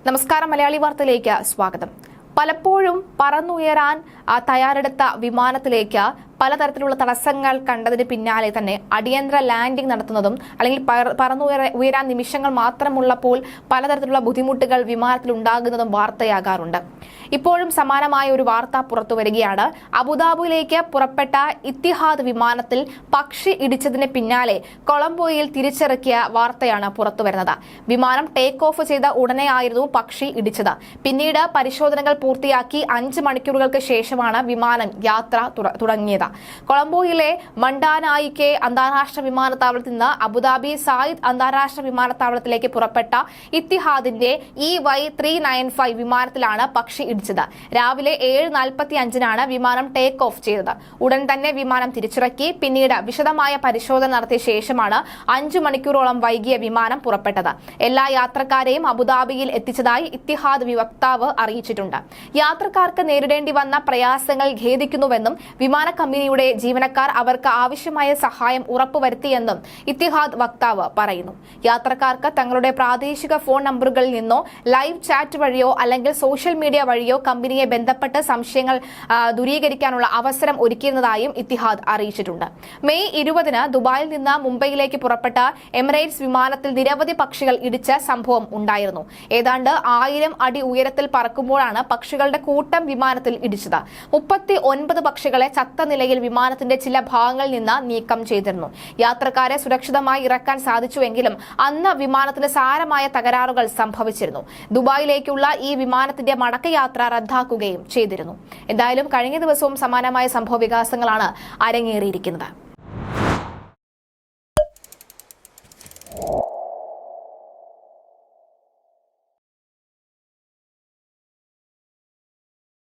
നമസ്കാരം, മലയാളി വാർത്തയിലേക്ക് സ്വാഗതം. പലപ്പോഴും പറന്നുയരാൻ തയ്യാറെടുത്ത വിമാനത്തിലേക്ക് പലതരത്തിലുള്ള തടസ്സങ്ങൾ കണ്ടതിന് പിന്നാലെ തന്നെ അടിയന്തര ലാൻഡിംഗ് നടത്തുന്നതും അല്ലെങ്കിൽ ഉയരാൻ നിമിഷങ്ങൾ മാത്രമുള്ളപ്പോൾ പലതരത്തിലുള്ള ബുദ്ധിമുട്ടുകൾ വിമാനത്തിൽ ഉണ്ടാകുന്നതും വാർത്തയാകാറുണ്ട്. ഇപ്പോഴും സമാനമായ ഒരു വാർത്ത പുറത്തു വരികയാണ്. അബുദാബിയിലേക്ക് പുറപ്പെട്ട ഇത്തിഹാദ് വിമാനത്തിൽ പക്ഷി ഇടിച്ചതിന് പിന്നാലെ കൊളംബോയിൽ തിരിച്ചിറക്കിയ വാർത്തയാണ് പുറത്തുവരുന്നത്. വിമാനം ടേക്ക് ഓഫ് ചെയ്ത ഉടനെയായിരുന്നു പക്ഷി ഇടിച്ചത്. പിന്നീട് പരിശോധനകൾ പൂർത്തിയാക്കി 5 മണിക്കൂറുകൾക്ക് ശേഷമാണ് വിമാനം യാത്ര തുടങ്ങിയത്. കൊളംബോയിലെ മണ്ടാനായിക്കെ അന്താരാഷ്ട്ര വിമാനത്താവളത്തിൽ നിന്ന് അബുദാബി സായിദ് അന്താരാഷ്ട്ര വിമാനത്താവളത്തിലേക്ക് പുറപ്പെട്ട ഇത്തിഹാദിന്റെ EY395 വിമാനത്തിലാണ് പക്ഷി ഇടിച്ചത്. രാവിലെ 7:45-നാണ് വിമാനം ടേക്ക് ഓഫ് ചെയ്തത്. ഉടൻ തന്നെ വിമാനം തിരിച്ചിറക്കി. പിന്നീട് വിശദമായ പരിശോധന നടത്തിയ ശേഷമാണ് 5 മണിക്കൂറോളം വൈകിയ വിമാനം പുറപ്പെട്ടത്. എല്ലാ യാത്രക്കാരെയും അബുദാബിയിൽ എത്തിച്ചതായി ഇത്തിഹാദ് വക്താവ് അറിയിച്ചിട്ടുണ്ട്. യാത്രക്കാർക്ക് നേരിടേണ്ടി വന്ന പ്രയാസങ്ങൾ ഖേദിക്കുന്നുവെന്നും വിമാന കമ്പനിയുടെ ജീവനക്കാർ അവർക്ക് ആവശ്യമായ സഹായം ഉറപ്പുവരുത്തിയെന്നും ഇത്തിഹാദ് വക്താവ് പറയുന്നു. യാത്രക്കാർക്ക് തങ്ങളുടെ പ്രാദേശിക ഫോൺ നമ്പറുകളിൽ നിന്നോ ലൈവ് ചാറ്റ് വഴിയോ അല്ലെങ്കിൽ സോഷ്യൽ മീഡിയ വഴിയോ കമ്പനിയെ ബന്ധപ്പെട്ട് സംശയങ്ങൾ ദൂരീകരിക്കാനുള്ള അവസരം ഒരുക്കിയിരുന്നതായും ഇത്തിഹാദ് അറിയിച്ചിട്ടുണ്ട്. മെയ് 20-ന് ദുബായിൽ നിന്ന് മുംബൈയിലേക്ക് പുറപ്പെട്ട എമിറേറ്റ്സ് വിമാനത്തിൽ നിരവധി പക്ഷികൾ ഇടിച്ച സംഭവം ഉണ്ടായിരുന്നു. ഏതാണ്ട് 1000 അടി ഉയരത്തിൽ പറക്കുമ്പോഴാണ് പക്ഷികളുടെ കൂട്ടം വിമാനത്തിൽ ഇടിച്ചത്. 39 പക്ഷികളെ ചത്ത നിലയിൽ വിമാനത്തിന്റെ ചില ഭാഗങ്ങളിൽ നിന്ന് നീക്കം ചെയ്തിരുന്നു. യാത്രക്കാരെ സുരക്ഷിതമായി ഇറക്കാൻ സാധിച്ചുവെങ്കിലും അന്ന് വിമാനത്തിന് സാരമായ തകരാറുകൾ സംഭവിച്ചിരുന്നു. ദുബായിലേക്കുള്ള ഈ വിമാനത്തിന്റെ മടക്കയാത്ര റദ്ദാക്കുകയും ചെയ്തിരുന്നു. എന്തായാലും കഴിഞ്ഞ ദിവസവും സമാനമായ സംഭവ വികാസങ്ങളാണ് അരങ്ങേറിയിരിക്കുന്നത്.